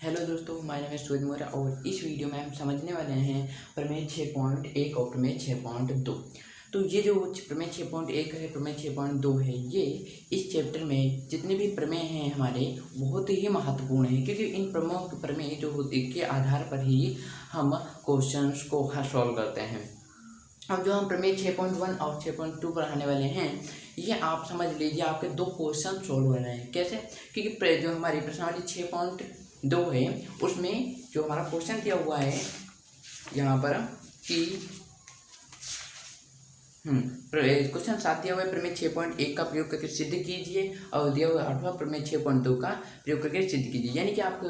Hello दोस्तों, my name is सूरज मौर्य और इस वीडियो में हम समझने वाले हैं प्रमेय 6.1 और प्रमेय 6.2। तो ये जो प्रमेय 6.1 है, प्रमेय 6.2 है, ये इस चैप्टर में जितने भी प्रमेय हैं हमारे बहुत ही महत्वपूर्ण हैं, क्योंकि इन प्रमुख प्रमेय जो होते के आधार पर ही हम क्वेश्चंस को सॉल्व करते हैं। अब जो हम प्रमेय 6.1 और 6.2 पढ़ाने वाले हैं, ये आप समझ लीजिए आपके दो क्वेश्चन सॉल्व हो रहे हैं। कैसे? क्योंकि जो हमारी प्रश्नावली 6.2 है उसमें जो हमारा क्वेश्चन दिया हुआ है यहाँ पर कि क्वेश्चन 7 दिया हुआ है प्रमेय 6.1 का प्रयोग करके सिद्ध कीजिए और दिया हुआ 8वां प्रमेय 6.2 का प्रयोग करके सिद्ध कीजिए। यानी कि आप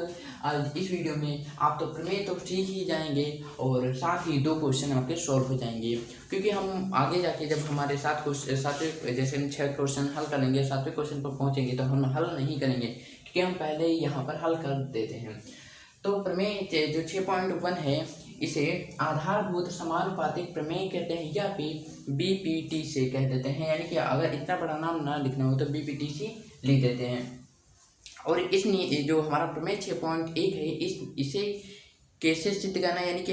आज इस वीडियो में आप तो प्रमेय तो सीख ही जाएंगे और साथ ही दो क्वेश्चन आपके सॉल्व हो जाएंगे, क्योंकि हम आगे जाके जब हमारे सातवें जैसे हम 6 क्वेश्चन हल करेंगे, 7वें क्वेश्चन पर पहुँचेंगे तो हम हल नहीं करेंगे, क्योंकि हम पहले ही यहाँ पर हल कर देते हैं। तो प्रमेय जो 6.1 है इसे आधारभूत समानुपातिक प्रमेय कहते हैं या फिर बीपीटी से कह देते हैं। यानी कि अगर इतना बड़ा नाम ना लिखना हो तो बीपीटी से लिख देते हैं। और इसने जो हमारा प्रमेय 6.1 है इसे कैसे सिद्ध करना है, यानी कि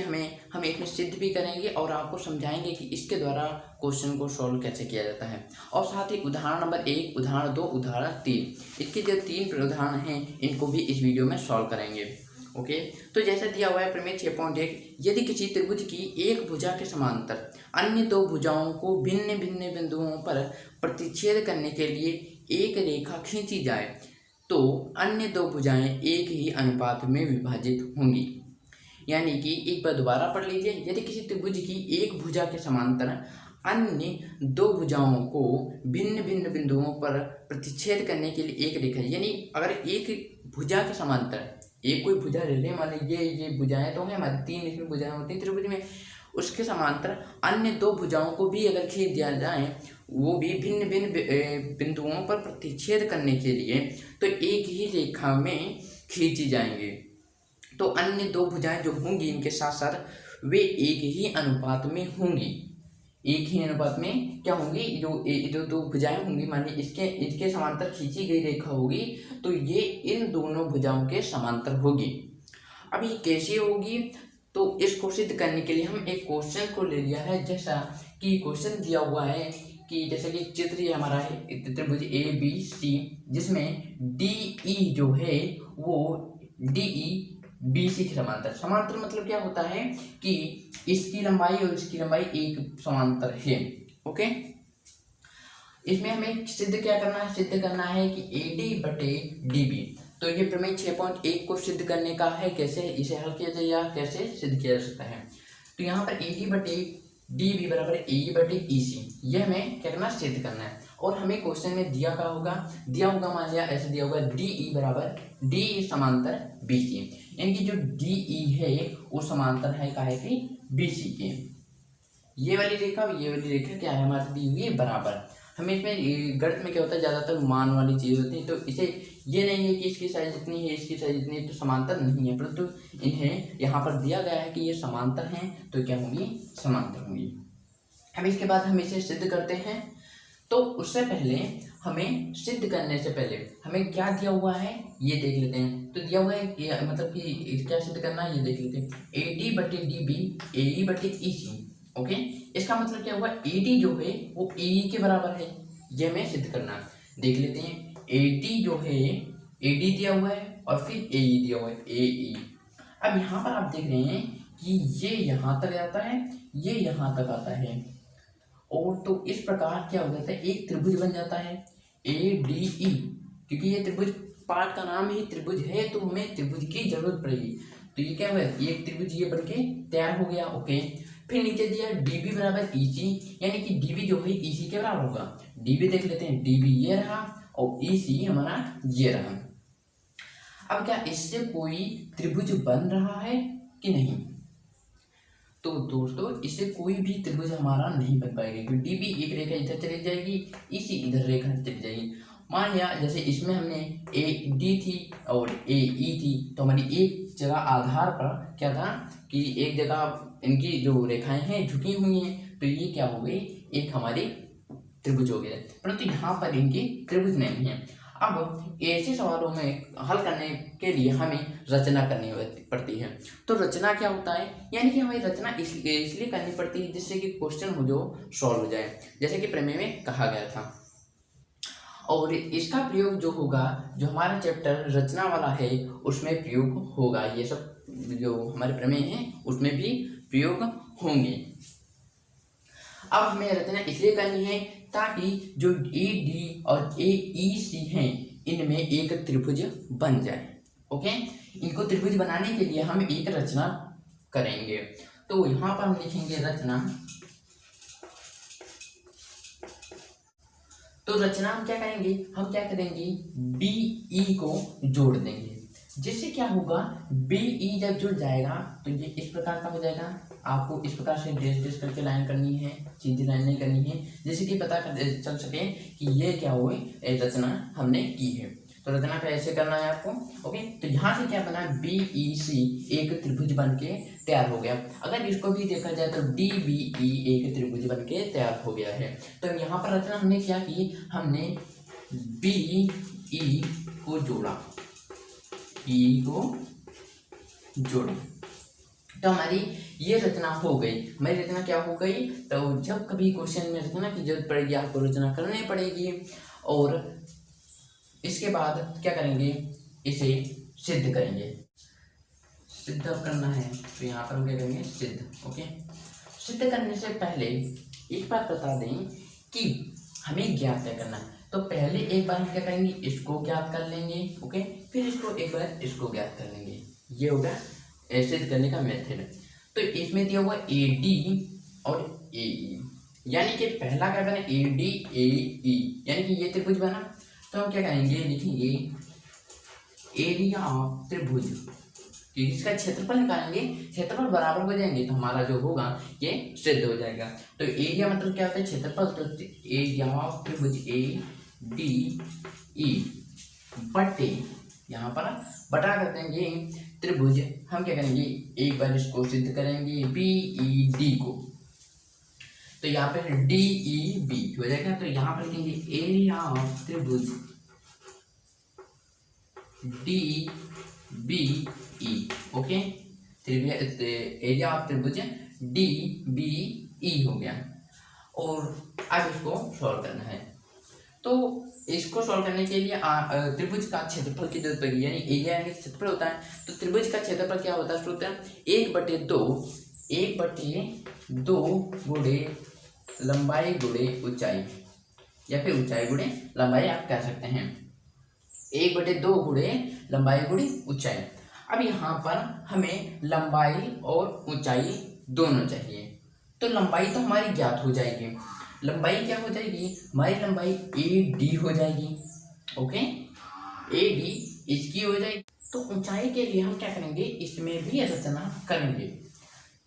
हम इसमें सिद्ध भी करेंगे और आपको समझाएंगे कि इसके द्वारा क्वेश्चन को सॉल्व कैसे किया जाता है। और साथ ही उदाहरण नंबर 1, उदाहरण 2, उदाहरण 3, इसके जो 3 उदाहरण हैं इनको भी इस वीडियो में सॉल्व करेंगे। ओके, तो जैसा दिया हुआ है प्रमेय 6.1, यदि किसी त्रिभुज की एक भुजा के समांतर अन्य दो भुजाओं को भिन्न भिन्न बिंदुओं पर प्रतिच्छेद करने के लिए एक रेखा खींची जाए तो अन्य दो भुजाएं एक ही अनुपात में विभाजित होंगी। यानी कि एक बार दोबारा पढ़ लीजिए, यदि किसी त्रिभुज की एक भुजा के समांतर अन्य दो भुजाओं को भिन्न भिन्न बिंदुओं पर प्रतिच्छेद करने के लिए एक रेखा, यानी अगर एक भुजा के समांतर एक कोई भुजा ले लें, मान लीजिए ये भुजाएं तो हैं हमारी 3 इसमें भुजाएं होती हैं त्रिभुज में, उसके समांतर अन्य दो भुजाओं को भी अगर खींच दिया जाए, वो भी भिन्न भिन्न बिंदुओं पर प्रतिच्छेद करने के लिए, तो एक ही रेखा में खींची जाएंगे। तो अन्य दो भुजाएं जो होंगी इनके साथ साथ वे एक ही अनुपात में होंगी। एक ही अनुपात में क्या होंगी? जो दो भुजाएं होंगी, मान लीजिए इसके समांतर खींची गई रेखा होगी तो ये इन दोनों भुजाओं के समांतर होगी। अब ये कैसे होगी? तो इसको सिद्ध करने के लिए हम एक क्वेश्चन को ले लिया है, जैसा कि क्वेश्चन दिया हुआ है कि जैसा कि चित्र ये हमारा है त्रिभुज ABC, जिसमें DE जो है वो DE BC के समांतर मतलब क्या होता है कि इसकी लंबाई और इसकी लंबाई एक समांतर है। ओके, इसमें हमें सिद्ध क्या करना है? सिद्ध करना है कि AD/DB। तो ये प्रमेय 6.1 को सिद्ध करने का है, कैसे इसे हल किया जाए या कैसे सिद्ध किया जा सकता है। तो यहाँ पर AD/DB बराबर AE/EC, ये हमें क्या करना? सिद्ध करना है। और हमें क्वेश्चन में दिया होगा मान लिया ऐसे दिया होगा DE बराबर DE समांतर BC, यानी कि जो DE है वो समांतर है काहे की? BC के। ये वाली रेखा क्या है हमारी दी हुई है बराबर। हमें इसमें गणित में क्या होता है, ज़्यादातर मान वाली चीज़ होती है, तो इसे ये नहीं है कि इसकी साइज इतनी है इसकी साइज इतनी है तो समांतर नहीं है, परंतु इन्हें यहाँ पर दिया गया है कि ये समांतर हैं तो क्या होंगी? समांतर होंगी। अब इसके बाद हम इसे सिद्ध करते हैं। तो उससे पहले हमें सिद्ध करने से पहले हमें क्या दिया हुआ है ये देख लेते हैं। तो दिया हुआ है कि मतलब कि क्या सिद्ध करना है ये देख लेते हैं। AD/DB AE/EC। ओके, इसका मतलब क्या हुआ? AD जो है वो AE के बराबर है, ये हमें सिद्ध करना है। देख लेते हैं, AD जो है AD दिया हुआ है और फिर AE दिया हुआ है AE। अब यहाँ पर आप देख रहे हैं कि ये यहाँ तक जाता है, ये यहाँ तक आता है, और तो इस प्रकार क्या हो जाता है? एक त्रिभुज बन जाता है ADE। क्योंकि ये त्रिभुज पाठ का नाम ही त्रिभुज है तो हमें त्रिभुज की जरूरत पड़ेगी। तो ये क्या हुआ? एक त्रिभुज ये बनके तैयार हो गया। ओके, फिर नीचे दिया DB बराबर EC, यानी कि DB जो है EC के बराबर होगा। DB देख लेते हैं, DB ये रहा और EC हमारा ये रहा। अब क्या इससे कोई त्रिभुज बन रहा है कि नहीं? तो दोस्तों इससे कोई भी त्रिभुज हमारा नहीं बन पाएगा, क्योंकि DB एक रेखा इधर चली जाएगी, EC इधर रेखा चली जाएगी। मान लिया जैसे इसमें हमने AD थी और AE थी, तो हमारी एक जगह आधार पर क्या था कि एक जगह इनकी जो रेखाएं हैं झुकी हुई हैं, तो ये क्या हो गई? एक हमारी त्रिभुज हो गया, परंतु यहाँ पर इनकी त्रिभुज नहीं है। अब ऐसे सवालों में हल करने के लिए हमें रचना करनी पड़ती है। तो रचना क्या होता है, यानी कि हमें रचना इसलिए करनी पड़ती है जिससे कि क्वेश्चन हो जो सॉल्व हो जाए, जैसे कि प्रमेय में कहा गया था। और इसका प्रयोग जो होगा, जो हमारा चैप्टर रचना वाला है उसमें प्रयोग होगा, ये सब जो हमारे प्रमेय हैं उसमें भी प्रयोग होंगे। अब हमें रचना इसलिए करनी है ताकि जो ए डी और ए ई सी हैं इनमें एक त्रिभुज बन जाए। ओके, इनको त्रिभुज बनाने के लिए हम एक रचना करेंगे। तो यहाँ पर हम लिखेंगे रचना। तो रचना हम क्या करेंगे, हम क्या करेंगे बी ई को जोड़ देंगे, जिससे क्या होगा बी ई जब जुड़ जाएगा तो ये इस प्रकार का हो जाएगा। आपको इस प्रकार से डेस डेस करके लाइन करनी है, सीधी लाइन नहीं करनी है, जिससे कि पता चल सके कि ये क्या हुई रचना हमने की है। तो रचना का ऐसे करना है आपको। ओके, तो यहाँ से क्या बना, बी ई सी एक त्रिभुज बन के तैयार हो गया। अगर इसको भी देखा जाए तो डी बी ई एक त्रिभुज बन के तैयार हो गया है। तो यहाँ पर रचना हमने क्या की, हमने बी ई को जोड़ा, ई को जोड़ा, तो हमारी ये रचना हो गई। हमारी रचना क्या हो गई, तो जब कभी क्वेश्चन में रचना की जरूरत पड़ेगी आपको रचना करनी पड़ेगी। और इसके बाद क्या करेंगे, इसे सिद्ध करेंगे। सिद्ध करना है तो यहाँ पर हम क्या करेंगे, सिद्ध। ओके, सिद्ध करने से पहले एक बात बता दें कि हमें ज्ञात क्या करना है। तो पहले एक बार हम क्या करेंगे, इसको ज्ञात कर लेंगे। ओके, फिर इसको एक बार इसको ज्ञात कर लेंगे। ये होगा सिद्ध करने का मेथड। तो इसमें दिया हुआ ए डी और ए ई, यानी कि पहला क्या बना ए डी ए ई, यानी कि ये त्रिभुज बना। तो हम क्या करेंगे, लिखेंगे एरिया ऑफ त्रिभुज, कि इसका क्षेत्रफल निकालेंगे, क्षेत्रफल बराबर हो जाएंगे तो हमारा जो होगा ये सिद्ध हो जाएगा। तो एरिया मतलब क्या होता है, क्षेत्रफल। तो एरिया ऑफ त्रिभुज ए डी ई बटे, यहाँ पर बटा कर देंगे त्रिभुज। हम क्या करेंगे, एक बार इसको सिद्ध करेंगे बी ई डी को, तो यहाँ पे डी ई बी हो जाएगा। तो यहाँ पर लिखेंगे एरिया ऑफ त्रिभुज D B E. Okay, area of त्रिभुज डी बी ई हो गया। और अब इसको सॉल्व करना है। तो इसको सॉल्व करने के लिए त्रिभुज का क्षेत्रफल की जरूरत पड़ेगी, यानी एरिया यानी क्षेत्रफल होता है। तो त्रिभुज का क्षेत्रफल क्या होता है, सूत्र 1/2 गुणे लंबाई गुणे ऊंचाई, या फिर ऊंचाई गुणे लंबाई आप कह सकते हैं। 1/2 गुणे लंबाई गुणे ऊंचाई। अब यहाँ पर हमें लंबाई और ऊंचाई दोनों चाहिए। तो लंबाई तो हमारी ज्ञात हो जाएगी। लंबाई क्या हो जाएगी, हमारी लंबाई ए डी हो जाएगी। ओके, ए डी इसकी हो जाएगी। तो ऊंचाई के लिए हम क्या करेंगे, इसमें भी रचना करेंगे।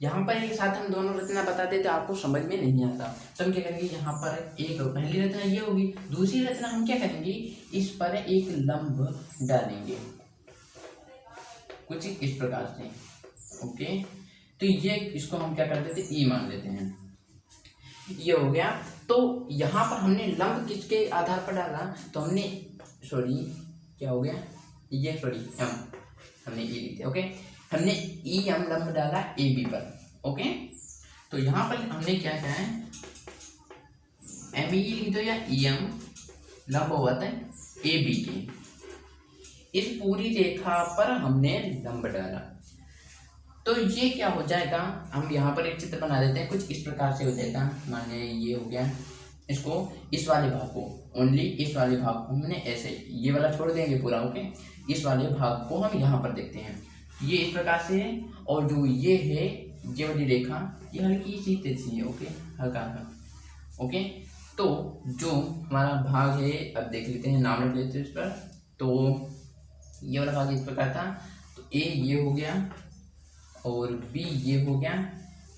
यहाँ पर एक साथ हम दोनों रचना बताते तो आपको समझ में नहीं आता। तो हम क्या करेंगे, यहाँ पर एक पहली रचना ये होगी, दूसरी रचना हम क्या करेंगे, इस पर एक लंब डालेंगे कुछ इस प्रकार से। ओके, तो ये इसको हम क्या कर देते, ई मान लेते हैं। ये हो गया। तो यहाँ पर हमने लंब किसके आधार पर डाला, तो हमने क्या हो गया, ये एम हमने ई लिखते। ओके, हमने ई एम लंब डाला ए बी पर। ओके, तो यहाँ पर हमने क्या किया है, एम ई लिख दो या ई एम लंब होता है ए बी की। इस पूरी रेखा पर हमने लंब डाला, तो ये क्या हो जाएगा, हम यहाँ पर एक चित्र बना देते हैं। कुछ इस प्रकार से हो जाएगा। माने ये हो गया, इसको इस वाले भाग को, ओनली इस वाले भाग को हमने ऐसे, ये वाला छोड़ देंगे पूरा। ओके, इस वाले भाग को हम यहाँ पर देखते हैं, ये इस प्रकार से है। और जो ये है, ये वाली रेखा, ये हल्की सी तेजी है। ओके, हल्का हल्का। ओके, तो जो हमारा भाग है, अब देख लेते हैं, नाम रख लेते हैं इस पर। तो ये वाला भाग इस प्रकार था। तो ए ये हो गया, और बी ये हो गया,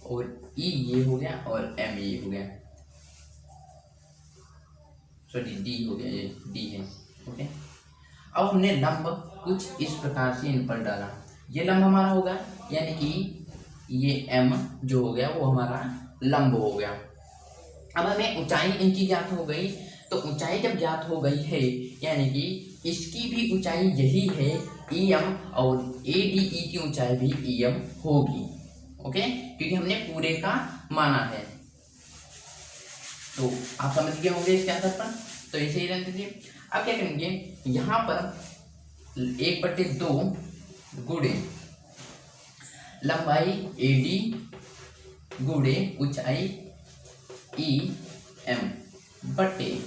और ई ये हो गया, और एम ये हो गया, सॉरी डी हो गया, ये डी है। ओके, अब हमने लंब कुछ इस प्रकार से इन पर डाला। ये लंब हमारा होगा, यानी कि ये एम जो हो गया वो हमारा लंब हो गया। अब हमें ऊंचाई इनकी ज्ञात हो गई, तो ऊंचाई जब ज्ञात हो गई है, यानी कि इसकी भी ऊंचाई यही है EM, और ADE की ऊंचाई भी EM होगी। ओके, क्योंकि हमने पूरे का माना है। तो आप समझ गए होंगे इसके आधार पर, तो ऐसे ही रहने दीजिए। अब क्या करेंगे, यहाँ पर 1/2 गुणे लंबाई AD गुणे ऊंचाई EM बटे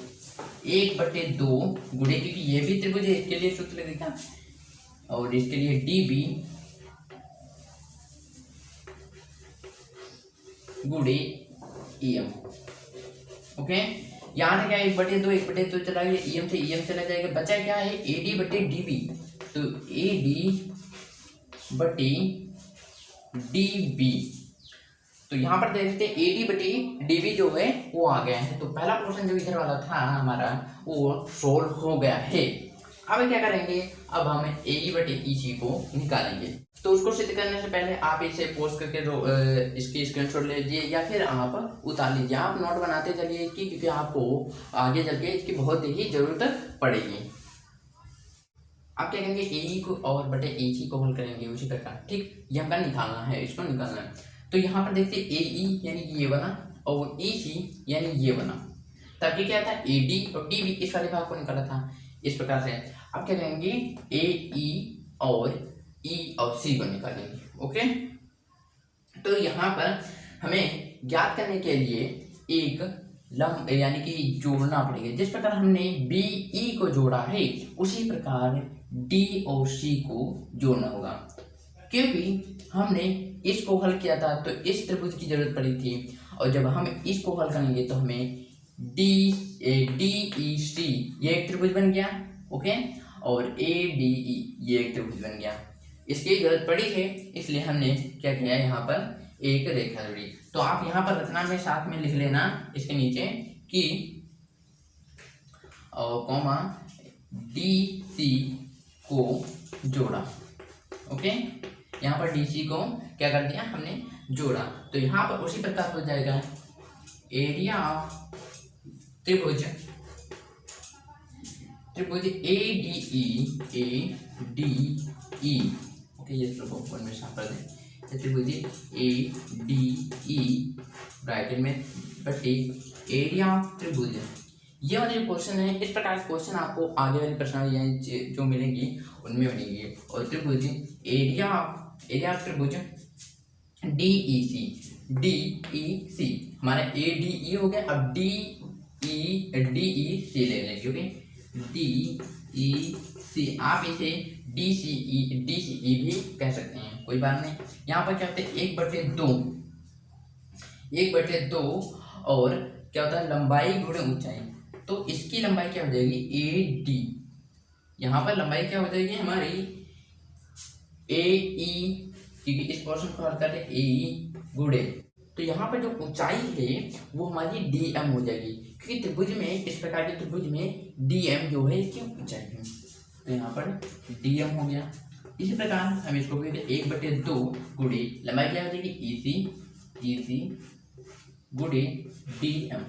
1/2 गुणे, क्योंकि ये भी त्रिभुज है, इसके लिए सूत्र लगेगा, और इसके लिए DB गुणे EM। ओके, यहाँ क्या 1/2 चला गया, EM से EM चला जाएगा, बचा क्या है AD बटे DB। तो AD बटे DB, तो यहाँ पर देख सकते हैं AD बटे DB जो है वो आ गया है। तो पहला क्वेश्चन जो इधर वाला था हमारा वो सोल्व हो गया है। अब क्या करेंगे, अब हम AE बटे EC को निकालेंगे। तो उसको सिद्ध करने से पहले आप इसे पोस्ट करके इसकी स्क्रीनशॉट ले लीजिए, या फिर आप उतार लीजिए। आप नोट बनाते चलिए इसकी, क्योंकि आपको आगे चल के इसकी बहुत ही जरूरत पड़ेगी। आप क्या करेंगे, AE को और बटे EC को हल करेंगे उसी प्रकार, ठीक। ये हमका निकालना है, इसको निकालना है। तो यहाँ पर देखते AE यानी कि ये बना, और EC यानी ये बना। तब क्या था, AD और DB इस वाले भाग को निकाला था इस प्रकार से। अब क्या करेंगे, AE और E और C को निकालेंगे। ओके, तो यहाँ पर हमें ज्ञात करने के लिए एक लंब यानी कि जोड़ना पड़ेगा। जिस प्रकार हमने BE को जोड़ा है उसी प्रकार D और C को जोड़ना होगा, क्योंकि हमने इसको हल किया था तो इस त्रिभुज की जरूरत पड़ी थी, और जब हम इसको हल करेंगे तो हमें DEC ये एक त्रिभुज बन गया। ओके, और ADE ये एक त्रिभुज बन गया। इसकी जरूरत पड़ी है, इसलिए हमने क्या किया, यहाँ पर एक रेखा जोड़ी। तो आप यहाँ पर रचना में साथ में लिख लेना इसके नीचे कि कॉमा DC को जोड़ा। ओके, यहाँ पर DC को क्या कर दिया हमने, जोड़ा। तो यहाँ पर उसी प्रकार हो जाएगा एरिया ऑफ त्रिभुज ADE। ओके, ये वन में साफ कर दें। त्रिभुज ADE ब्रैकेट में बटे एरिया ऑफ त्रिभुज। ये वाले जो क्वेश्चन है, इस प्रकार के क्वेश्चन आपको आगे वाली प्रश्नावलियाँ जो मिलेंगी उनमें बनेगी। और त्रिभुज एरिया ऑफ त्रिभुज DEC हमारा ADE हो गया। अब DEC ले लेंगे। ओके, DEC, आप इसे DCE भी कह सकते हैं, कोई बात नहीं। यहाँ पर क्या होता है, 1/2 और क्या होता है लंबाई गुणे ऊंचाई। तो इसकी लंबाई क्या हो जाएगी AD, यहाँ पर लंबाई क्या हो जाएगी हमारी AE, क्योंकि इस पोर्शन को हल करते AE गुणे। तो यहाँ पर जो ऊंचाई है वो हमारी DM हो जाएगी, क्योंकि त्रिभुज में इस प्रकार के त्रिभुज में DM जो है इसकी ऊंचाई है। तो यहाँ पर DM हो गया। इसी प्रकार हम इसको भी 1/2 गुणे लंबाई क्या हो जाएगी EC गुणे DM।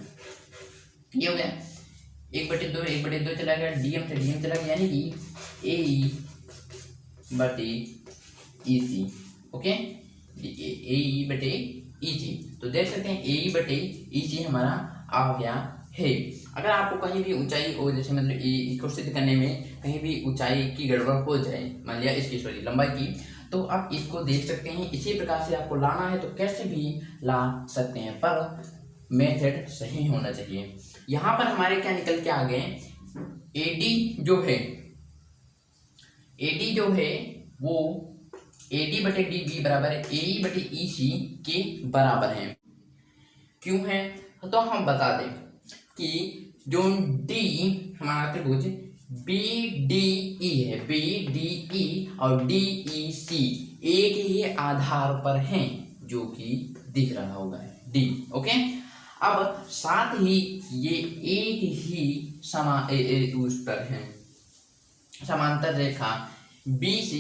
ये हो गया 1/2 चला गया, DM से DM चला गया, यानी कि AE बटे EC। ओके, AE बटे EC। तो देख सकते हैं AE बटे EC हमारा आ गया है। अगर आपको कहीं भी ऊंचाई हो, जैसे मतलब इसको सिद्ध करने में कहीं भी ऊंचाई की गड़बड़ हो जाए, मान लिया इसकी सॉरी लंबाई की, तो आप इसको देख सकते हैं। इसी प्रकार से आपको लाना है तो कैसे भी ला सकते हैं, पर मेथड सही होना चाहिए। यहाँ पर हमारे क्या निकल के आ गए, AD जो है वो AD बटे DB बराबर AE बटे EC के बराबर है। क्यों है, तो हम बता दें कि जो D हमारा त्रिभुज BDE है, BDE और DEC एक ही आधार पर हैं, जो कि दिख रहा होगा D। ओके, अब साथ ही ये एक ही उस पर है, समांतर रेखा BC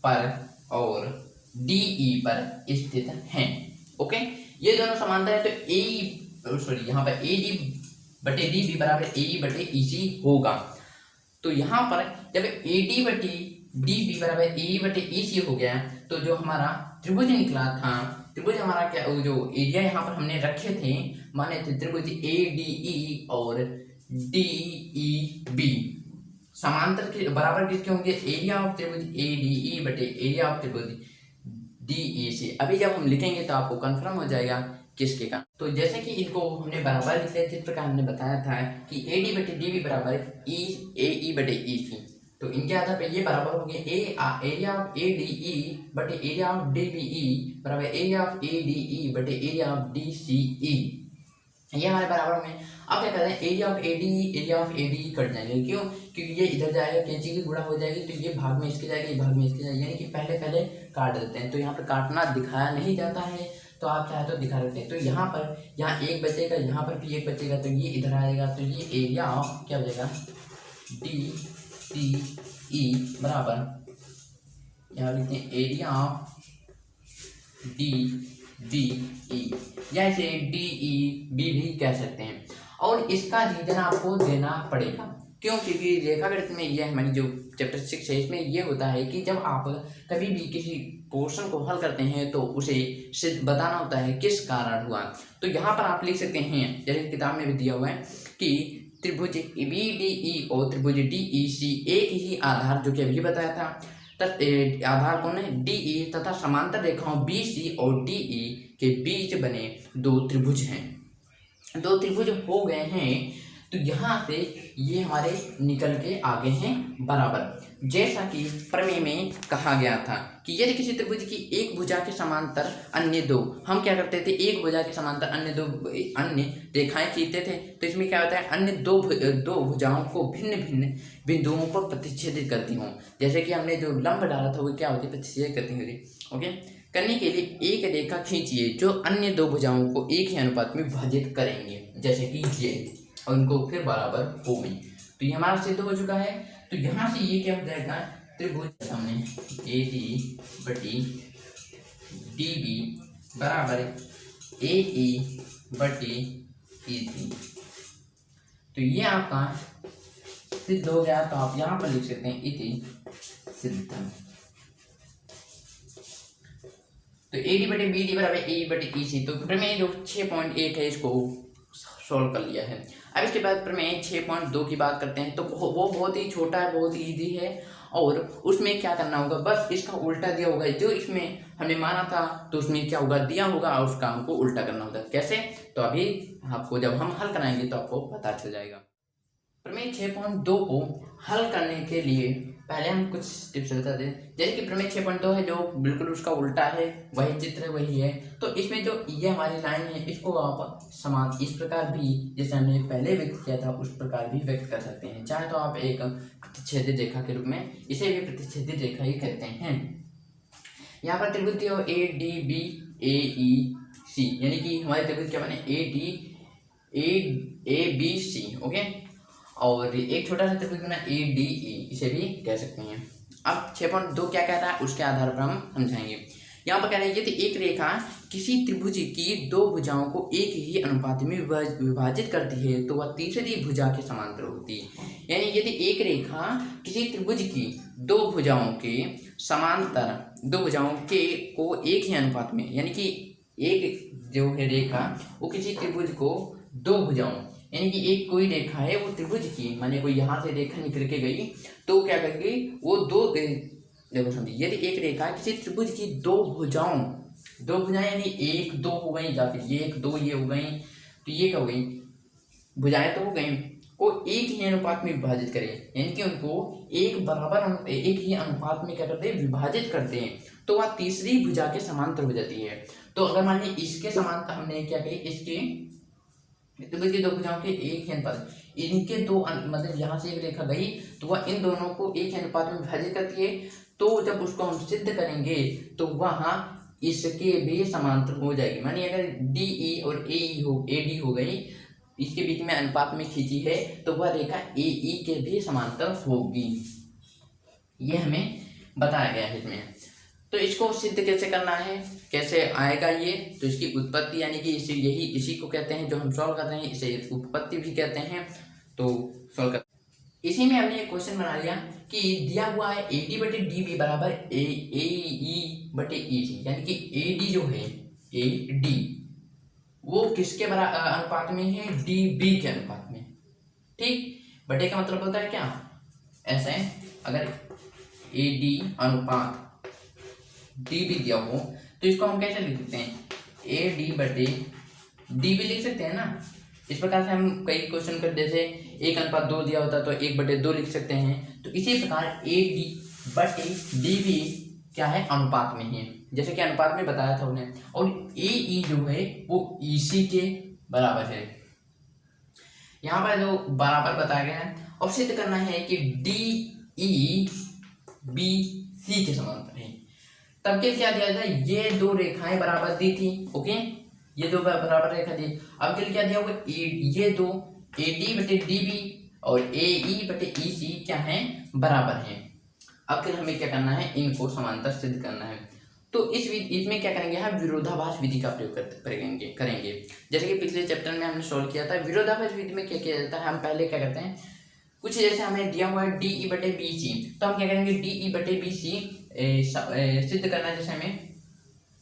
पर और DE पर स्थित हैं। ओके, ये दोनों समांतर है, तो यहाँ पर AD बटे डी बी बराबर ए ई बटे ई सी होगा। तो यहाँ पर जब ए डी बटे डी बी बराबर ए ई बटे ई सी हो गया तो जो हमारा त्रिभुज निकला था, त्रिभुज हमारा क्या जो एरिया यहाँ पर हमने रखे थे, माने थे त्रिभुज ए डी ई और डी ई बी समांतर के बराबर किसके होंगे, एरिया ऑफ त्रिभुज ए डी ई बटे एरिया ऑफ त्रिभुज डी ई सी। अभी जब हम लिखेंगे तो आपको कंफर्म हो जाएगा किसके का। तो जैसे कि इनको हमने बराबर लिख लिया, जिस प्रकार हमने बताया था कि ए डी बटे डी बी बराबर ए ई बटे ई सी, तो इनके आधार पे ये बराबर हो गया area of A D E बटे area of D B E बराबर area of A D E बटे area of D C E. ये हमारे बराबर होंगे। अब क्या करते हैं, area of A D cut जाएंगे, क्यों, क्योंकि ये इधर जाएगा, कैंची की गुणा हो जाएगी, तो ये भाग में इसके जाएगा, ये भाग में इसके जाएगा, यानी कि पहले काट देते हैं। तो यहाँ पर काटना दिखाया नहीं जाता है, तो आप चाहे तो दिखा रखते हैं। तो यहाँ पर एक बचेगा, यहाँ पर भी एक बचेगा, तो ये इधर आएगा, तो ये एरिया ऑफ क्या हो जाएगा, डी सी ई बराबर यहाँ लिखते हैं area of D B E, या इसे डी ई बी भी कह सकते हैं। और इसका रीजन आपको देना पड़ेगा, क्यों, क्योंकि रेखागणित में ये हमारी जो चैप्टर 6 है इसमें ये होता है कि जब आप कभी भी किसी पोर्शन को हल करते हैं तो उसे सिद्ध बताना होता है किस कारण हुआ। तो यहाँ पर आप लिख सकते हैं, जैसे किताब में भी दिया हुआ है कि त्रिभुज बी डी ई और त्रिभुज डी ई सी एक ही आधार, जो कि अभी बताया था, आधार कौन है, डी ई, तथा समांतर रेखाओं बी सी और डी ई के बीच बने दो त्रिभुज हैं। दो त्रिभुज हो गए हैं, तो यहाँ से ये हमारे निकल के आगे हैं बराबर। जैसा कि प्रमेय में कहा गया था कि यदि किसी त्रिभुज की एक भुजा के समांतर अन्य दो, हम क्या करते थे, एक भुजा के समांतर अन्य रेखाएं खींचते थे, तो इसमें क्या होता है, अन्य दो भुजाओं को भिन्न भिन्न बिंदुओं पर प्रतिच्छेदित करती हूँ। जैसे कि हमने जो लंब डाला था वो क्या होती है, प्रतिच्छेद करती होती। ओके, करने के लिए एक रेखा खींचिए जो अन्य दो भुजाओं को एक ही अनुपात में विभाजित करेंगे, जैसे कि ये, और उनको फिर बराबर हो गई। तो ये हमारा सिद्ध हो चुका है। तो यहाँ से ये क्या हो जाएगा, त्रिभुज हमने ए डी बटी डी बी बराबर ए ई बटी ई सी। तो ये आपका सिद्ध हो गया। तो आप यहाँ पर लिख सकते हैं इति सिद्धम। तो ए डी बटे बी डी बराबर ए बटे ई सी। तो प्रमेय जो 6.1 है इसको सॉल्व कर लिया है। अब इसके बाद प्रमेय 6.2 की बात करते हैं। तो वो बहुत ही छोटा है, बहुत ही ईजी है, और उसमें क्या करना होगा, बस इसका उल्टा दिया होगा। जो इसमें हमने माना था तो उसमें क्या होगा, दिया होगा, और उस काम को उल्टा करना होगा। कैसे, तो अभी आपको जब हम हल कराएंगे तो आपको पता चल जाएगा। प्रमेय 6.2 को हल करने के लिए पहले हम कुछ टिप्स बताते हैं। जैसे कि प्रमेय 6.2 है जो बिल्कुल उसका उल्टा है, वही चित्र वही है। तो इसमें जो ये हमारी लाइन है इसको आप समान इस प्रकार भी, जैसे हमने पहले व्यक्त किया था उस प्रकार भी व्यक्त कर सकते हैं। चाहे तो आप एक प्रतिच्छेदित रेखा के रूप में इसे भी प्रतिच्छेदित रेखा ही कहते हैं। यहाँ पर त्रिभुज दिया ए डी बी ए ई सी, यानी कि हमारे त्रिभुज क्या बने, ए बी सी। ओके, और एक छोटा सा त्रिभुज बना ए डी ई, इसे भी कह सकते हैं। अब 6.2 क्या कहता है उसके आधार पर हम समझाएंगे। यहाँ पर कह रहे हैं यदि एक रेखा किसी त्रिभुज की दो भुजाओं को एक ही अनुपात में विभाजित करती है तो वह तीसरी भुजा के समांतर होती है। यानी यदि एक रेखा किसी त्रिभुज की दो भुजाओं के समांतर, दो भुजाओं के को एक ही अनुपात में, यानी कि एक जो है रेखा वो किसी त्रिभुज को दो भुजाओं, यानी कि एक कोई रेखा है वो त्रिभुज की, माने कोई यहाँ से रेखा निकल के गई तो क्या करेगी वो दो, देखो समझिए, यदि एक रेखा किसी त्रिभुज की दो भुजाएं यानी एक दो हो गई, या फिर ये एक दो ये हो गई, तो ये क्या हो गई, भुजाएं तो हो गई, को एक ही अनुपात में विभाजित करें, यानी कि उनको एक ही अनुपात में क्या करते हैं, विभाजित करते हैं, तो वह तीसरी भुजा के समांतर हो जाती है। तो अगर मान लीजिए इसके समांतर हमने क्या कही, इसके त्रिभुज की दो भुजाओं के एक ही अनुपात, इनके दो मतलब यहाँ से एक रेखा गई तो वह इन दोनों को एक ही अनुपात में विभाजित करती है। तो जब उसको हम सिद्ध करेंगे तो वहाँ इसके भी समांतर हो जाएगी। मानिए अगर डी ई और ए डी हो गई, इसके बीच में अनुपात में खींची है तो वह रेखा ए ई के भी समांतर होगी। ये हमें बताया गया है इसमें। तो तो इसको सिद्ध कैसे करना है, कैसे आएगा ये, तो इसकी उत्पत्ति यानी कि इसी को कहते हैं, जो हम सॉल्व कर रहे हैं इसे उत्पत्ति भी कहते हैं। तो सॉल्व कर इसी में हमने एक क्वेश्चन बना लिया कि दिया हुआ है AD बटे DB बराबर AE बटे EC, यानी कि AD जो है AD वो किसके अनुपात में है, DB के अनुपात में। ठीक, बटे का मतलब होता है क्या, ऐसे अगर AD अनुपात DB दिया हो तो इसको हम कैसे लिख सकते हैं, AD बटे DB लिख सकते हैं ना। इस प्रकार से हम कई क्वेश्चन कर, जैसे 1:2 दिया होता तो 1/2 लिख सकते हैं। तो इसी प्रकार AD बटे DB क्या है, अनुपात में है, जैसे कि अनुपात में बताया था उन्हें। और AE जो है वो EC के बराबर है। यहाँ पर जो बराबर बताया गया है, और सिद्ध करना है कि DE BC के समांतर है। तब के क्या दिया था, ये दो रेखाएं बराबर दी थी, ओके, ये दो बराबर रेखा दी। अब के क्या दिया होगा, ये दो AD बटे DB और AE बटे EC क्या है, बराबर है। अब फिर हमें क्या करना है, इनको समांतर सिद्ध करना है। तो इसमें क्या करेंगे, हम विरोधाभास विधि का प्रयोग करेंगे। जैसे कि पिछले चैप्टर में हमने सॉल्व किया था। विरोधाभास विधि में क्या किया जाता है, हम पहले क्या करते हैं, कुछ जैसे हमें दिया हुआ है DE बटे BC, तो हम क्या करेंगे, DE बटे BC सिद्ध करना है। जैसे हमें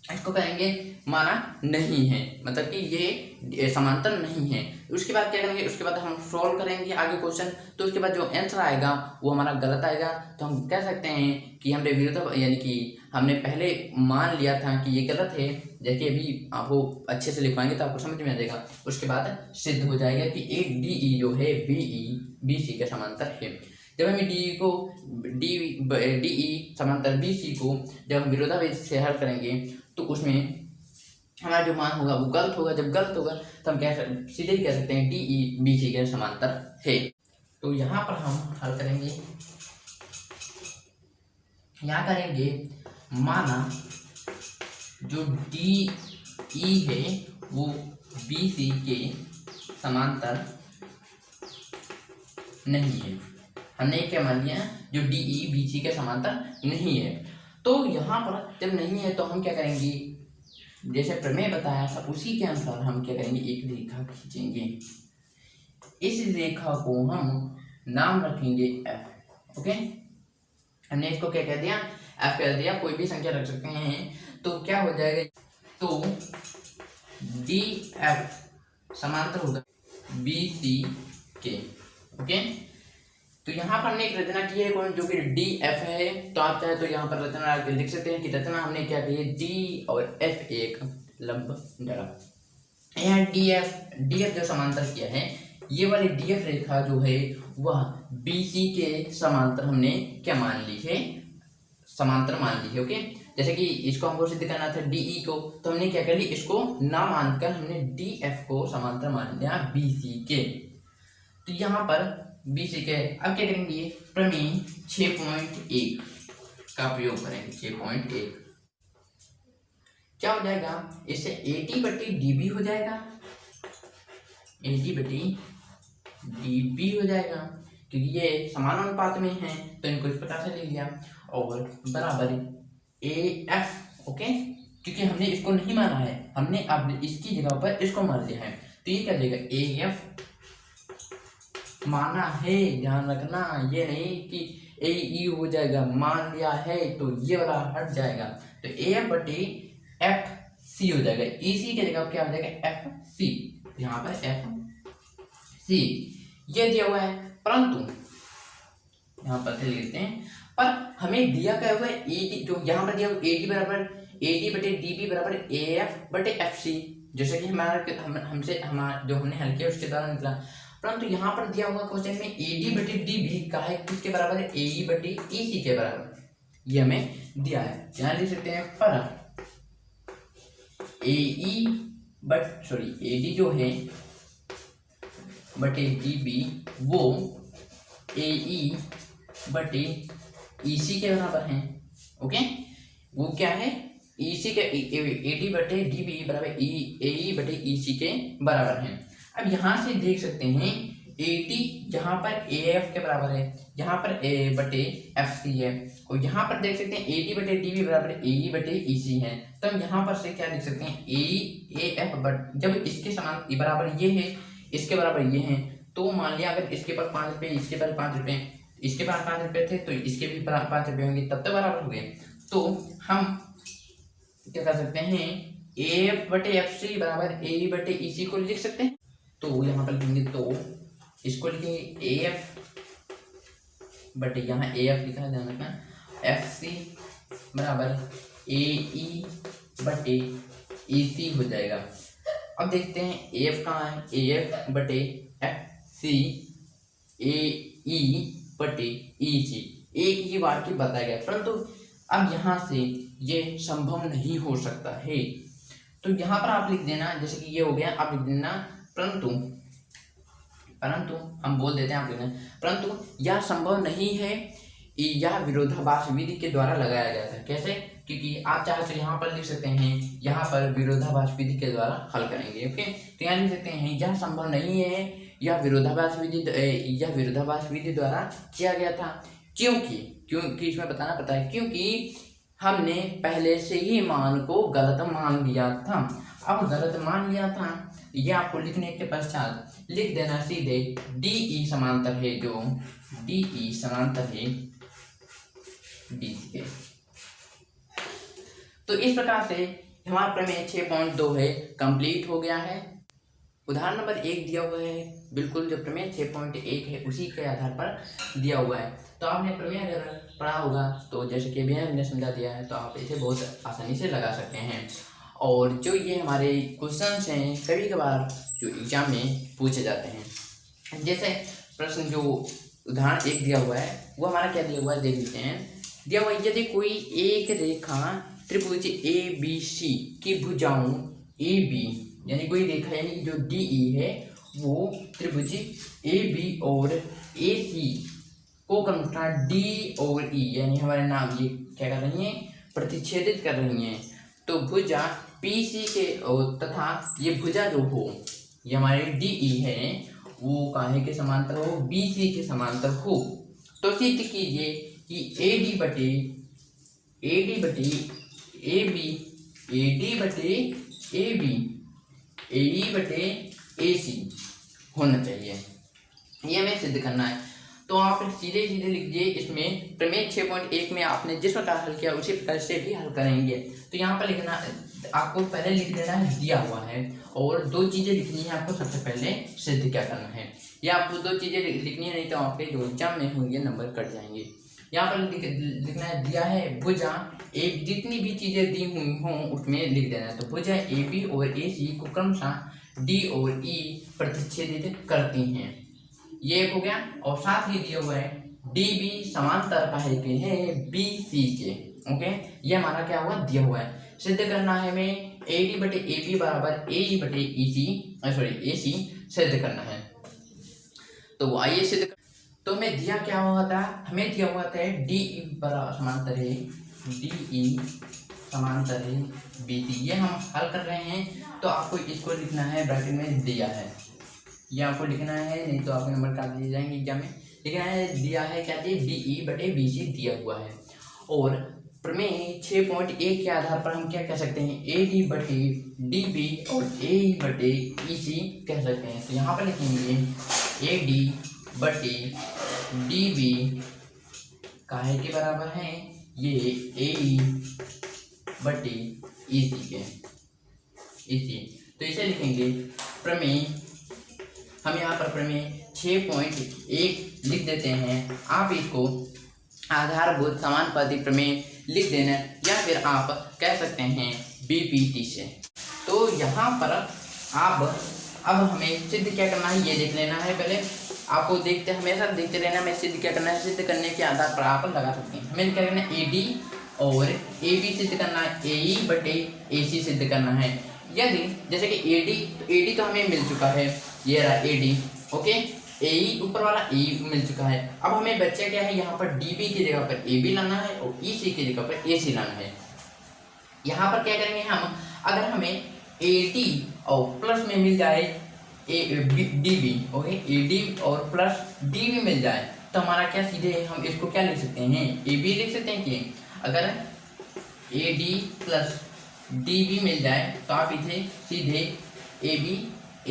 इसको कहेंगे माना नहीं है, मतलब कि ये समांतर नहीं है। उसके बाद क्या करेंगे, उसके बाद हम सॉल्व करेंगे आगे क्वेश्चन। तो उसके बाद जो आंसर आएगा वो हमारा गलत आएगा। तो हम कह सकते हैं कि हमने विरोध यानी कि हमने पहले मान लिया था कि ये गलत है। जैसे अभी आपको अच्छे से लिखवाएंगे तो आपको समझ में आ जाएगा। उसके बाद सिद्ध हो जाएगा कि एक DE जो है BC के समांतर है। जब हमें DE समांतर BC को जब हम विरोधाभास से हल करेंगे तो उसमें हमारा जो मान होगा वो गलत होगा। जब गलत होगा तो हम सीधे ही कह सकते हैं DE BC के समांतर है। तो यहाँ पर हम हल करेंगे, यहाँ करेंगे माना जो DE है वो BC के समांतर नहीं है। हमने क्या मान लिया, जो DE BC के समांतर नहीं है। तो यहाँ पर जब नहीं है तो हम क्या करेंगे, जैसे प्रमेय बताया था उसी के अनुसार हम क्या करेंगे, एक रेखा खींचेंगे। इस रेखा को हम नाम रखेंगे F, ओके। हमने इसको क्या कह दिया, F कह दिया। कोई भी संख्या रख सकते हैं। तो क्या हो जाएगा, तो DF समांतर होगा BC के, ओके। तो यहाँ पर हमने एक रचना की है जो कि DF है। तो आप चाहे तो यहाँ पर रचना लिख सकते हैं कि रचना हमने क्या की है, D और F एक लंब डरा। यहाँ DF जो समांतर किया है, ये वाली DF रेखा जो है वह BC के समांतर हमने क्या मान ली है, समांतर मान ली है, ओके। जैसे कि इसको हमको सिद्ध करना था DE को, तो हमने क्या कर ली, इसको ना मानकर हमने DF को समांतर मान लिया BC के। तो यहाँ पर BC के अब क्या करेंगे, प्रमेय 6.1 का प्रयोग करेंगे। 6.1 क्या हो जाएगा, इससे AD बटे DB हो जाएगा, AD बटे DB हो जाएगा, क्योंकि ये समान अनुपात में है तो इनको इस प्रकार से ले लिया। और बराबर AF, ओके, क्योंकि हमने इसको नहीं माना है, हमने अब इसकी जगह पर इसको मान लिया है। तो ये क्या देगा, AF माना है, ध्यान रखना, ये नहीं कि AE हो जाएगा, मान लिया है तो ये वाला हट जाएगा। तो AF बटे FC हो जाएगा। EC की जगह क्या हो जाएगा, FC। यहाँ पर FC ये दिया हुआ है, परंतु यहाँ पर से लेते हैं, पर हमें दिया क्या हुआ है, AD जो यहाँ पर दिया हुआ AD बटे DB बराबर AF बटे FC, जैसे कि हमारा जो हमने हल किया उसके द्वारा निकला। परंतु यहाँ पर दिया हुआ क्वेश्चन में AD बटे DB का है किसके बराबर है, AE बटे EC के बराबर, ये हमें दिया है। यहाँ लिख सकते हैं, पर AD जो है बटे DB वो AE बटे EC के बराबर है, ओके। वो क्या है, EC के AD बटे DB बराबर AE बटे EC के बराबर है। अब यहाँ से देख सकते हैं AD यहाँ पर AF के बराबर है, यहाँ पर A/FC है, और यहाँ पर देख सकते हैं AD/DB बराबर AE/EC है। तो हम यहाँ पर से क्या लिख सकते हैं, AF बट जब इसके समान बराबर ये है, इसके बराबर ये है, तो मान लिया अगर इसके पास 5 रुपये, इसके पास 5 रुपये, इसके पास 5 रुपये थे तो इसके भी 5 रुपये होंगे, तब तो बराबर हो गए। तो हम क्या कर सकते हैं, AF/FC बराबर AE/EC को लिख सकते हैं। तो यहाँ पर लिखेंगे, तो इसको लिखेंगे AF बटे, यहाँ AF लिखा है ध्यान रखना, FC बराबर AE/EC हो जाएगा। अब देखते हैं AF कहाँ है, AF/FC AE/EC एक ही बार की बताया गया, परंतु अब यहाँ से ये संभव नहीं हो सकता है। तो यहाँ पर आप लिख देना, जैसे कि ये हो गया, आप लिख देना परंतु हम बोल देते हैं, आप लिखना परंतु यह संभव नहीं है, यह विरोधाभास विधि के द्वारा लगाया गया था। कैसे, क्योंकि आप चाहे तो यहाँ पर लिख सकते हैं, यहाँ पर विरोधाभास विधि के द्वारा हल करेंगे। ओके, तो यहाँ लिख सकते हैं यह संभव नहीं है, यह विरोधाभास विधि द्वारा किया गया था। क्योंकि इसमें बताना पड़ता है, क्योंकि हमने पहले से ही मान को गलत मान लिया था। अब गलत मान लिया था, ये आपको लिखने के पश्चात लिख देना सीधे DE समांतर है, जो DE समांतर है BC के। तो इस प्रकार से हमारा प्रमेय 6.2 है कंप्लीट हो गया है। उदाहरण नंबर 1 दिया हुआ है, बिल्कुल जो प्रमेय 6.1 है उसी के आधार पर दिया हुआ है। तो आपने प्रमेय अगर पढ़ा होगा तो जैसे कि अभी हमने समझा दिया है, तो आप इसे बहुत आसानी से लगा सकते हैं। और जो ये हमारे क्वेश्चंस हैं, कभी कभार जो एग्जाम में पूछे जाते हैं, जैसे प्रश्न जो उदाहरण 1 दिया हुआ है वो हमारा क्या दिया हुआ है देख लेते हैं। दिया हुआ है, यदि कोई एक रेखा त्रिभुज ABC की भुजाओं AB, यानी कोई रेखा यानी जो DE है वो त्रिभुज AB और AC को क्रमशः D और E, यानी हमारे नाम ये क्या कर रही हैं, प्रतिच्छेदित कर रही हैं। तो भुजा PC के तथा ये भुजा जो हो, ये हमारे DE है, वो काहे के समांतर हो, BC के समांतर हो। तो सिद्ध कीजिए कि AD बटे AB AE बटे AC होना चाहिए, ये हमें सिद्ध करना है। तो आप सीधे लिख लीजिए, इसमें प्रमेय 6.1 में आपने जिस प्रकार हल किया उसी प्रकार से भी हल करेंगे। तो यहाँ पर लिखना, आपको पहले लिख देना है दिया हुआ है, और 2 चीज़ें लिखनी है आपको। सबसे पहले सिद्ध क्या करना है, या आपको 2 चीज़ें लिखनी है, नहीं तो आपके जो एग्जाम में होंगे नंबर कट जाएंगे। यहाँ पर लिखना है, दिया है भुजा एक, जितनी भी चीज़ें दी हुई हों उसमें लिख देना है। तो भुजा AB और AC को क्रमशः D और E प्रतिच्छेदित करती हैं, ये एक हो गया। और साथ ही दिया हुआ है DB समांतर काहे के हैं, BC के। ओके, ये हमारा क्या हुआ, दिया हुआ है। सिद्ध करना है हमें AD बटे AB बराबर AC सिद्ध करना है। तो आइए सिद्ध। तो हमें दिया क्या हुआ था, हमें दिया हुआ था DE समांतर है BC, ये हम हल कर रहे हैं। तो आपको इसको लिखना है, ब्रैकेट में दिया है, ये आपको लिखना है, नहीं तो आपके नंबर काट दिए जाएंगे एग्जाम में। लिखना है, दिया है क्या चीज, DE बटे BC दिया हुआ है। और प्रमेय 6.1 के आधार पर हम क्या कह सकते हैं, AD बटे DB और AE बटे EC कह सकते हैं। तो यहाँ पर लिखेंगे AD बटे DB काहे के बराबर है, ये AE बटे EC के, तो इसे लिखेंगे प्रमेय, हम यहाँ पर प्रमेय 6.1 लिख देते हैं। आप इसको आधारभूत समानुपाती प्रमेय लिख देना, या फिर आप कह सकते हैं BPT से। तो यहाँ पर अब हमें सिद्ध क्या करना है ये देख लेना है। पहले आपको हमेशा देखते रहना, हमें सिद्ध क्या करना है, सिद्ध करने के आधार पर आप लगा सकते हैं। हमें क्या करना है, AD और AB सिद्ध करना है, AE बटे AC सिद्ध करना है। यदि जैसे कि AD तो हमें मिल चुका है, ये रहा AD, ओके, AE ऊपर वाला AE मिल चुका है। अब हमें बच्चा क्या है, यहाँ पर DB की जगह पर AB लाना है और EC की जगह पर AC लाना है। यहाँ पर क्या करेंगे हम, अगर हमें AD और प्लस में मिल जाए D B, okay, A D और प्लस डी बी मिल जाए तो हमारा क्या सीधे हम इसको क्या लिख सकते हैं, ए बी लिख सकते हैं कि अगर A D plus D B मिल जाए तो आप इसे सीधे ए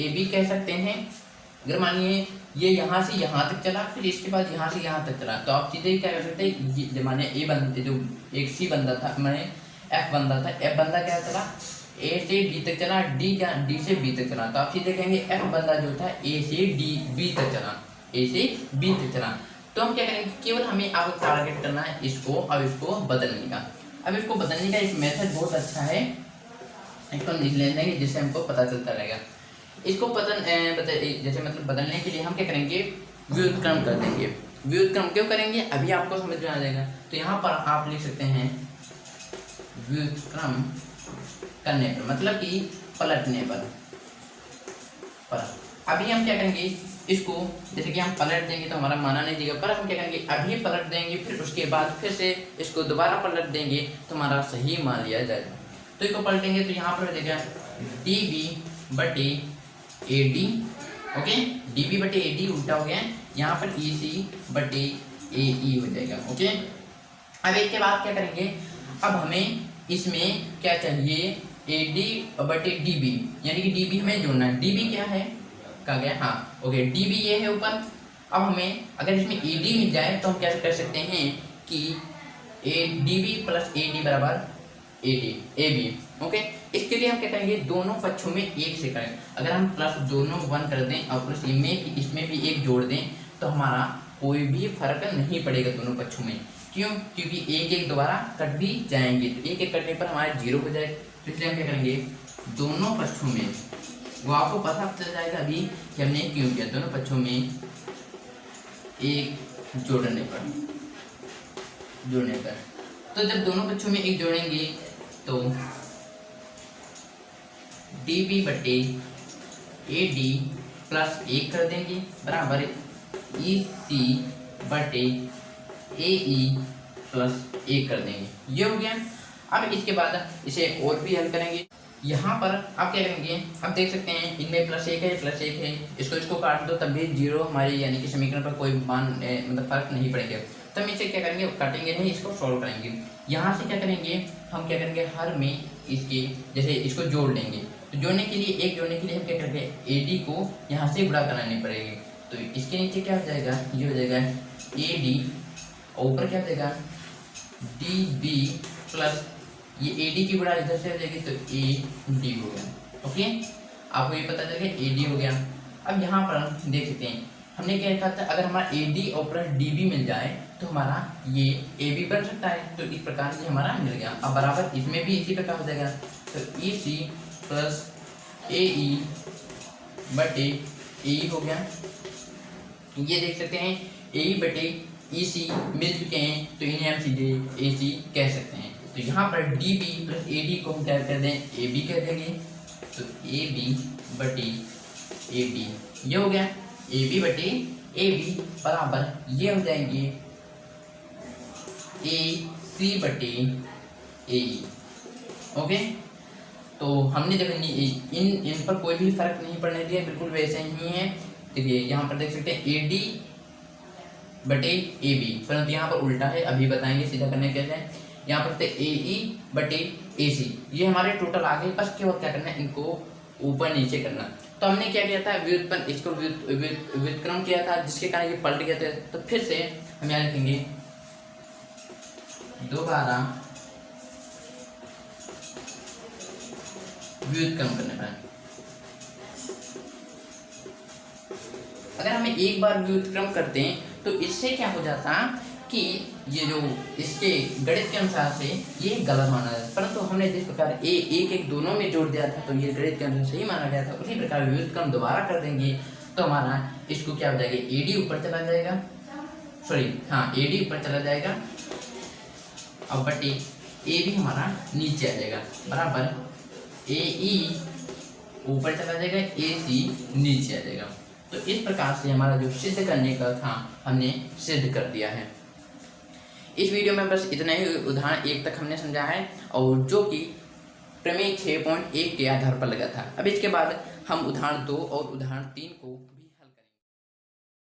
बी कह सकते हैं। अगर मानिए ये यहाँ से यहाँ तक चला, फिर इसके बाद यहाँ से यहाँ तक चला, तो आप सीधे क्या कर सकते हैं, माने ए बंदे जो एक सी बंदा था, माने एफ बंदा था, एफ बंदा क्या चला, ए से डी तक चला, डी से बी तक चला, तो आप सीधे कहेंगे एफ बंदा जो था ए से बी तक चला, ए से बी तक चला। तो हम क्या करेंगे, केवल हमें अब टारगेट करना है इसको, अब इसको बदलने का। अब इसको बदलने का एक मेथड बहुत अच्छा है, इसको हम लिख लेंगे जिससे हमको पता चलता रहेगा। इसको जैसे मतलब बदलने के लिए हम क्या करेंगे, व्युत्क्रम कर देंगे। व्युत्क्रम क्यों करेंगे अभी आपको समझ में आ जाएगा। तो यहाँ पर आप लिख सकते हैं व्युत्क्रम करने पर, मतलब कि पलटने पर। अभी हम क्या करेंगे, इसको जैसे कि हम पलट देंगे तो हमारा माना नहीं देगा, पर हम क्या करेंगे अभी पलट देंगे, फिर उसके बाद फिर से इसको दोबारा पलट देंगे तो हमारा सही मान लिया जाएगा। तो इसको पलटेंगे तो यहाँ पर हो जाएगा डी बी बटे A D, okay, D B बटे ए डी उल्टा हो गया, यहाँ पर ई सी बटे ए ई हो जाएगा, ओके। अब इसके बाद क्या करेंगे, अब हमें इसमें क्या चाहिए, ए डी बटे डी बी, यानी कि डी बी हमें जोड़ना है। डी बी क्या है, कहा गया, हाँ ओके, डी बी ये है ऊपर। अब हमें अगर इसमें ए डी मिल जाए तो हम क्या कर सकते हैं कि A D B plus A D बराबर ए बी, ओके। इसके लिए हम क्या करेंगे, दोनों पक्षों में एक से करें। अगर हम प्लस दोनों 1 कर दें और प्लस इसमें भी एक जोड़ दें तो हमारा कोई भी फर्क नहीं पड़ेगा दोनों पक्षों में। क्यों, क्योंकि एक एक दोबारा कट भी जाएंगे, तो एक एक कटने पर हमारे 0 हो जाएगा। तो इसलिए हम क्या करेंगे, दोनों पक्षों में, वो आपको पता चल जाएगा अभी कि हमने क्यों किया, दोनों पक्षों में एक जोड़ने पर। तो जब दोनों पक्षों में एक जोड़ेंगे तो डी बी बटे ए डी प्लस 1 कर देंगे बराबर ई सी बटे ए ई प्लस 1 कर देंगे, ये हो गया। अब इसके बाद इसे और भी हल करेंगे। यहाँ पर आप क्या करेंगे, आप देख सकते हैं इनमें +1 है, +1 है, इसको काट दो तब भी 0 हमारे यानी कि समीकरण पर कोई मान मतलब फर्क नहीं पड़ेगा। तो हम इसे क्या करेंगे, काटेंगे नहीं, इसको सॉल्व करेंगे। यहाँ से क्या करेंगे, हम क्या करेंगे, हर में इसके जैसे इसको जोड़ लेंगे। तो जोड़ने के लिए हम क्या करेंगे, ए डी को यहाँ से गुणा करानी पड़ेगी। तो इसके नीचे क्या हो जाएगा, ये हो जाएगा ए डी और ऊपर क्या हो जाएगा डी बी प्लस ये ए डी की गुणा इधर से हो जाएगी तो ए डी हो गया, ओके। आपको ये पता चल गया ए डी हो गया। अब यहाँ पर हम देख सकते हैं हमने क्या लिखा था, अगर हमारा ए डी और प्लस डी बी मिल जाए तो हमारा ये ए बी बन सकता है। तो इस प्रकार से हमारा मिल गया। अब बराबर इसमें भी इसी प्रकार हो जाएगा, तो ई सी प्लस ए ई बटे ए हो गया। ये देख सकते हैं ए बटे ई सी मिल चुके हैं, तो इन्हें हम सीधे ए सी कह सकते हैं। तो यहाँ पर D B plus A D को हम क्या कर दें, ए बी कह देंगे। तो ए बी बटे ए डी ये हो गया, ए बी बटे ए बी बराबर ये हो जाएंगे ए सी बटे ए ई, ओके। तो हमने जब इन पर कोई भी फर्क नहीं पड़ने दिया, बिल्कुल वैसे ही है। देखिए यहाँ पर देख सकते हैं ए डी बटे ए बी, परंतु यहाँ पर उल्टा है, अभी बताएंगे सीधा करने कैसे। यहाँ पर ए ई बटे ए सी, ये हमारे टोटल आ गए। बस केवल क्या करना है, इनको ऊपर नीचे करना। तो हमने क्या किया था, व्युत्पन्न इसको व्युत्क्रम किया था, जिसके कारण ये पलट गया था। तो फिर से हम यहाँ लिखेंगे दोबारा व्युत्क्रम करने पर। अगर हमें एक बार व्युत्क्रम करते हैं तो इससे क्या हो जाता कि ये जो इसके गणित के अनुसार से ये गलत माना जाता, परंतु हमने जिस प्रकार एक दोनों में जोड़ दिया था तो ये गणित के अनुसार सही माना गया था। उसी प्रकार व्युत्क्रम दोबारा कर देंगे तो हमारा इसको क्या हो जाएगा, ए डी ऊपर चला जाएगा, सॉरी हाँ ए डी ऊपर चला जाएगा और बटे ए भी हमारा नीचे आ जाएगा बराबर ए ई ऊपर चला जाएगा, ए सी नीचे आ जाएगा। तो इस प्रकार से हमारा जो सिद्ध करने का था हमने सिद्ध कर दिया है। इस वीडियो में बस इतना ही उदाहरण 1 तक हमने समझा है, और जो कि प्रमेय 6.1 के आधार पर लगा था। अब इसके बाद हम उदाहरण 2 और उदाहरण 3 को